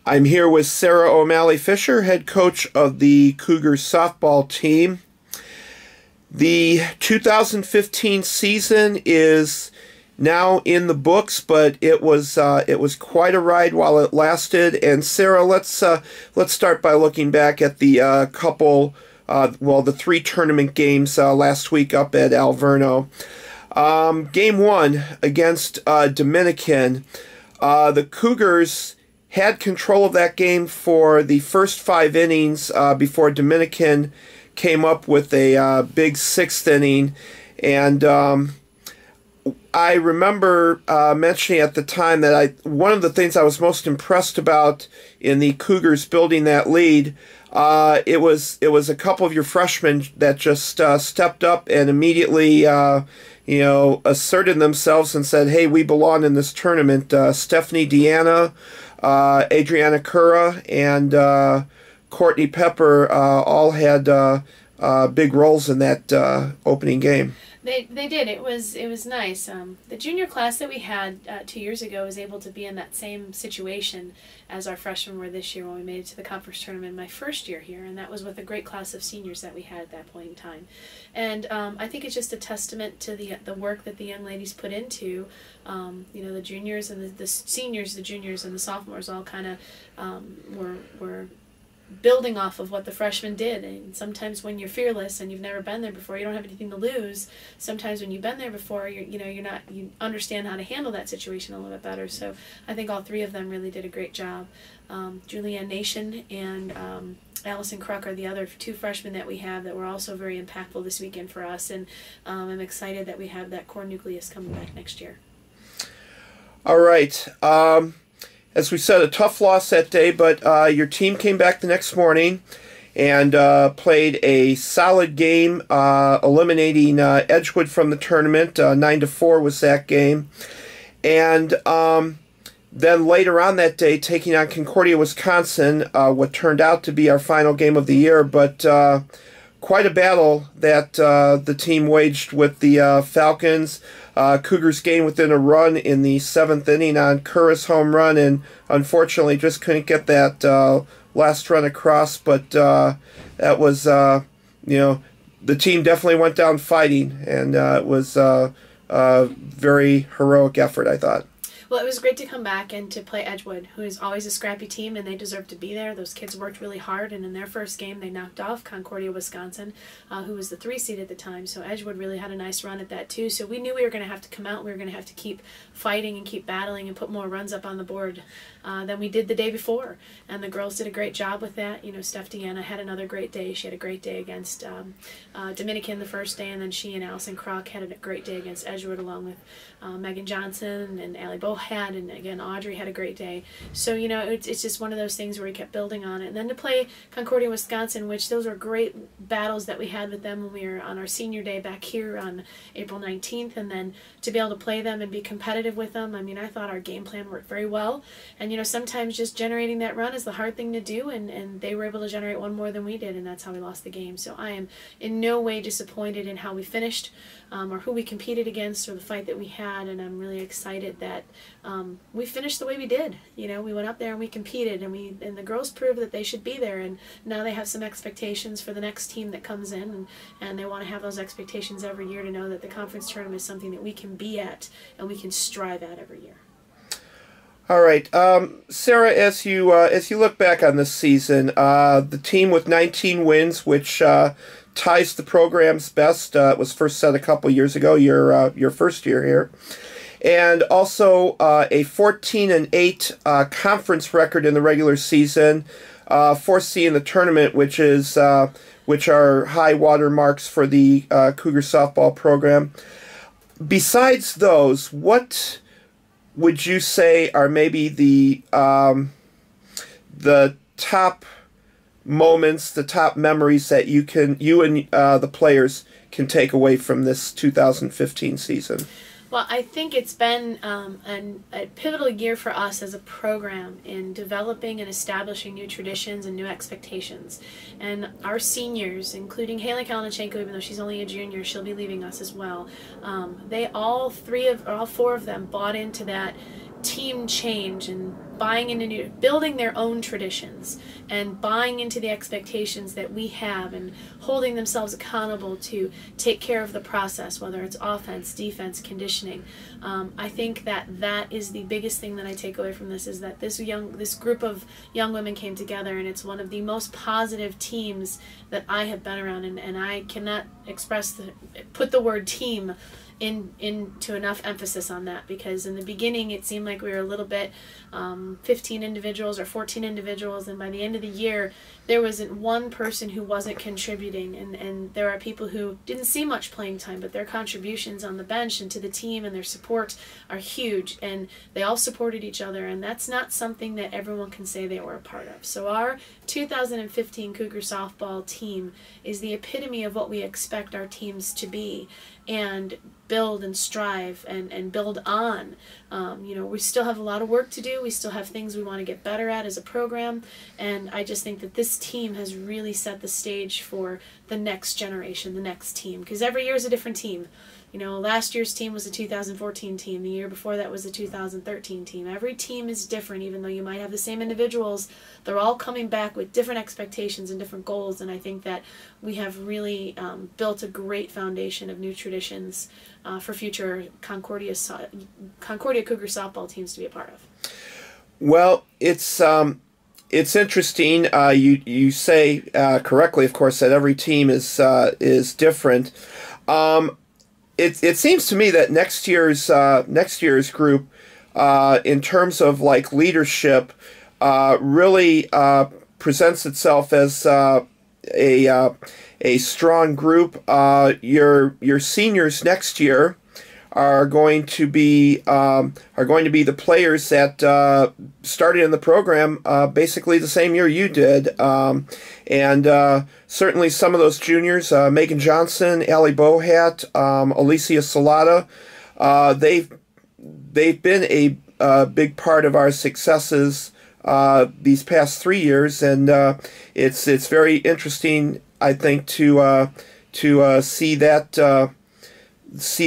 I'm here with Sarah O'Malley Fisher, head coach of the Cougars softball team. The 2015 season is now in the books, but it was quite a ride while it lasted. And Sarah, let's start by looking back at the the three tournament games last week up at Alverno. Game one against Dominican, the Cougars had control of that game for the first 5 innings before Dominican came up with a big 6th inning. And I remember mentioning at the time that one of the things I was most impressed about in the Cougars building that lead, it was a couple of your freshmen that just stepped up and immediately asserted themselves and said, "Hey, we belong in this tournament." Stephanie Deanna, Adriana Cura, and Courtney Pepper all had big roles in that opening game. They did. It was nice. The junior class that we had 2 years ago was able to be in that same situation as our freshmen were this year when we made it to the conference tournament my first year here, and that was with a great class of seniors that we had at that point in time. And I think it's just a testament to the work that the young ladies put into, the juniors and the seniors, the juniors and the sophomores all kind of were building off of what the freshmen did. And sometimes when you're fearless and you've never been there before, you don't have anything to lose. Sometimes when you've been there before, you understand how to handle that situation a little bit better. So I think all 3 of them really did a great job. Julianne Nation and Allison Kruk are the other 2 freshmen that we have that were also very impactful this weekend for us, and I'm excited that we have that core nucleus coming back next year. All right. As we said, a tough loss that day, but your team came back the next morning and played a solid game, eliminating Edgewood from the tournament. 9-4 was that game. And then later on that day, taking on Concordia, Wisconsin, what turned out to be our final game of the year, but quite a battle that the team waged with the Falcons. Cougars gained within a run in the 7th inning on Cura's home run, and unfortunately just couldn't get that last run across. But that was, the team definitely went down fighting, and it was a very heroic effort, I thought. Well, it was great to come back and to play Edgewood, who is always a scrappy team, and they deserve to be there. Those kids worked really hard, and in their first game, they knocked off Concordia, Wisconsin, who was the 3 seed at the time. So Edgewood really had a nice run at that, too. So we knew we were going to have to come out. We were going to have to keep fighting and keep battling and put more runs up on the board than we did the day before. And the girls did a great job with that. Steph Deanna had another great day. She had a great day against Dominican the first day, and then she and Allison Kruk had a great day against Edgewood, along with Megan Johnson and Allie Bohad, and again Audrey had a great day. So it's just one of those things where we kept building on it. And then to play Concordia, Wisconsin, which those were great battles that we had with them when we were on our senior day back here on April 19th, and then to be able to play them and be competitive with them. I mean, I thought our game plan worked very well, and sometimes just generating that run is the hard thing to do, and they were able to generate one more than we did, and that's how we lost the game. So I am in no way disappointed in how we finished, or who we competed against, or the fight that we had, and I'm really excited that we finished the way we did. We went up there and we competed, and the girls proved that they should be there, and now they have some expectations for the next team that comes in, and they want to have those expectations every year to know that the conference tournament is something that we can be at and we can strive at every year. All right, Sarah, as you look back on this season, the team with 19 wins, which ties the program's best. It was first set a couple years ago, your first year here, and also a 14-8 conference record in the regular season, 4th seed in the tournament, which are high water marks for the Cougar softball program. Besides those, what would you say are maybe the top moments, the top memories that you and the players can take away from this 2015 season? Well, I think it's been a pivotal year for us as a program in developing and establishing new traditions and new expectations. And our seniors, including Haley Kalininchenko, even though she's only a junior, she'll be leaving us as well. All 4 of them bought into that team change and buying into new, building their own traditions and buying into the expectations that we have and holding themselves accountable to take care of the process, whether it's offense, defense, conditioning. I think that is the biggest thing that I take away from this, is that this group of young women came together, and it's one of the most positive teams that I have been around, and I cannot put the word team into enough emphasis on that, because in the beginning it seemed like we were a little bit 15 individuals or 14 individuals, and by the end of the year there wasn't one person who wasn't contributing, and there are people who didn't see much playing time, but their contributions on the bench and to the team and their support are huge, and they all supported each other, and that's not something that everyone can say they were a part of. So our 2015 Cougar softball team is the epitome of what we expect our teams to be, and build and strive and build on. We still have a lot of work to do. We still have things we want to get better at as a program, and I just think that this team has really set the stage for the next generation, the next team, because every year is a different team. Last year's team was a 2014 team. The year before that was a 2013 team. Every team is different, even though you might have the same individuals. They're all coming back with different expectations and different goals, and I think that we have really built a great foundation of new traditions for future Concordia Cougar softball teams to be a part of. Well, it's interesting. You say correctly, of course, that every team is different. It seems to me that next year's group, in terms of like leadership, really presents itself as a strong group. Your seniors next year are going to be the players that started in the program basically the same year you did, and certainly some of those juniors, Megan Johnson, Allie Bohat, Alicia Salata, they've been a big part of our successes these past 3 years, and it's very interesting, I think, to see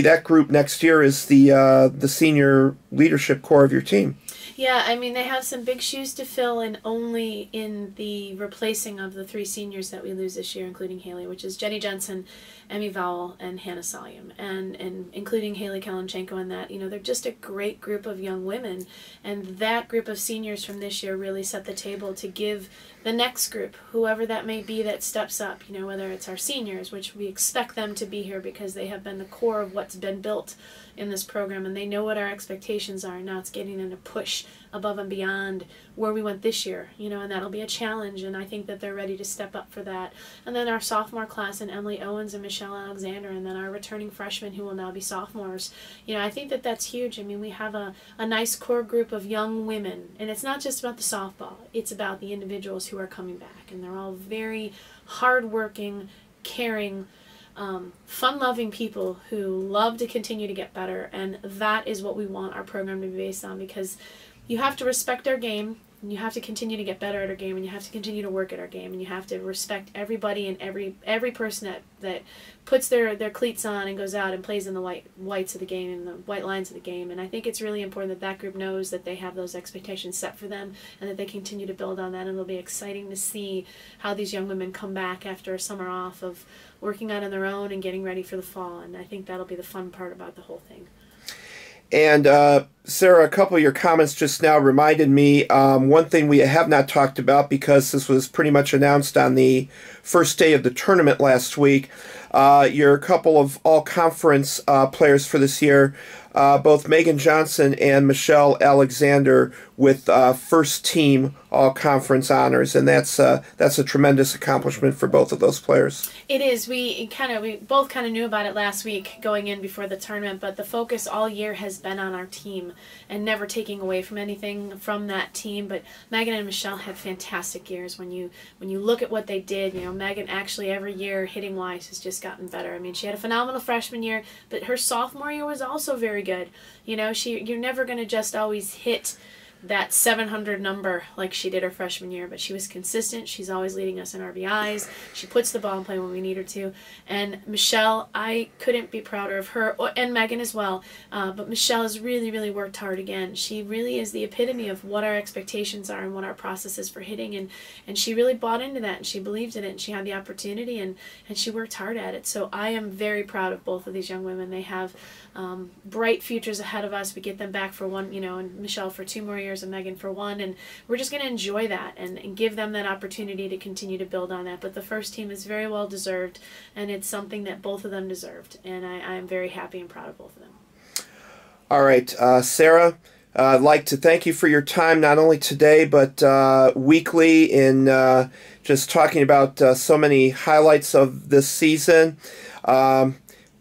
that group next year as the senior leadership core of your team. Yeah, I mean, they have some big shoes to fill, and only in the replacing of the 3 seniors that we lose this year, including Haley, which is Jenny Jensen, Emmy Vowell, and Hannah Salyum, and including Haley Kalenchenko in that. They're just a great group of young women, and that group of seniors from this year really set the table to give the next group, whoever that may be that steps up, whether it's our seniors, which we expect them to be here because they have been the core of what's been built in this program, and they know what our expectations are. Now it's getting them to push above and beyond where we went this year, and that'll be a challenge, and I think that they're ready to step up for that. And then our sophomore class, and Emily Owens and Michelle Alexander, and then our returning freshmen who will now be sophomores. I think that that's huge. I mean, we have a nice core group of young women, and it's not just about the softball, it's about the individuals who are coming back, and they're all very hardworking, caring, fun-loving people who love to continue to get better, and that is what we want our program to be based on, because you have to respect our game, and you have to continue to get better at our game, and you have to continue to work at our game, and you have to respect everybody and every person that puts their cleats on and goes out and plays in the whites of the game and the white lines of the game. And I think it's really important that group knows that they have those expectations set for them, and that they continue to build on that. And it'll be exciting to see how these young women come back after a summer off of working out on their own and getting ready for the fall. And I think that'll be the fun part about the whole thing. And Sarah, a couple of your comments just now reminded me one thing we have not talked about, because this was pretty much announced on the first day of the tournament last week. You're a couple of all-conference players for this year, both Megan Johnson and Michelle Alexander with first-team all-conference honors, and that's a tremendous accomplishment for both of those players. It is. We both kind of knew about it last week going in before the tournament, but the focus all year has been on our team and never taking away from anything from that team. But Megan and Michelle had fantastic years. When you look at what they did, Megan actually every year hitting-wise has just gotten better. I mean, she had a phenomenal freshman year, but her sophomore year was also very good. You're never going to just always hit that 700 number like she did her freshman year, but she was consistent. She's always leading us in RBIs. She puts the ball in play when we need her to. And Michelle, I couldn't be prouder of her, and Megan as well. But Michelle has really, really worked hard again. She really is the epitome of what our expectations are and what our process is for hitting. And she really bought into that, and she believed in it, and she had the opportunity, and she worked hard at it. So I am very proud of both of these young women. They have bright futures ahead of us. We get them back for one, and Michelle for 2 more years and Megan for 1, and we're just going to enjoy that and give them that opportunity to continue to build on that. But the first team is very well deserved, and it's something that both of them deserved, and I am very happy and proud of both of them. All right, Sarah, I'd like to thank you for your time, not only today, but weekly in just talking about so many highlights of this season.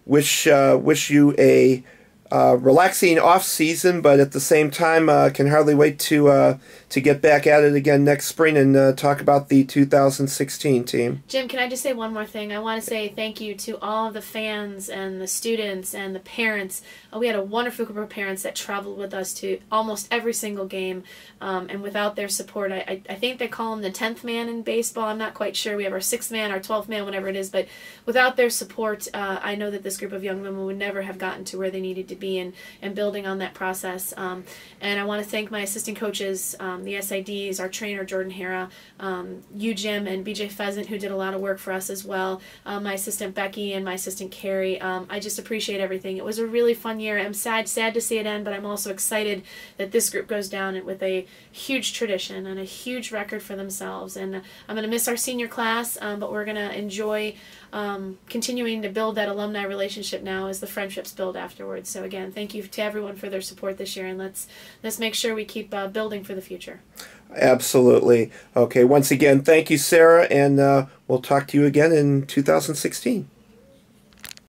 Wish you a relaxing off season, but at the same time, can hardly wait to get back at it again next spring and talk about the 2016 team. Jim, can I just say one more thing? I want to say thank you to all of the fans and the students and the parents. We had a wonderful group of parents that traveled with us to almost every single game, and without their support, I think they call them the 10th man in baseball. I'm not quite sure. We have our 6th man, our 12th man, whatever it is, but without their support, I know that this group of young women would never have gotten to where they needed to be and building on that process. And I want to thank my assistant coaches, the SIDs, our trainer Jordan Hara, you Jim and BJ Pheasant, who did a lot of work for us as well, my assistant Becky and my assistant Carrie. I just appreciate everything. It was a really fun year. I'm sad to see it end, but I'm also excited that this group goes down with a huge tradition and a huge record for themselves. And I'm going to miss our senior class, but we're going to enjoy continuing to build that alumni relationship now as the friendships build afterwards. So again, thank you to everyone for their support this year, and let's make sure we keep building for the future. Absolutely. Okay, once again, thank you, Sarah, and we'll talk to you again in 2016.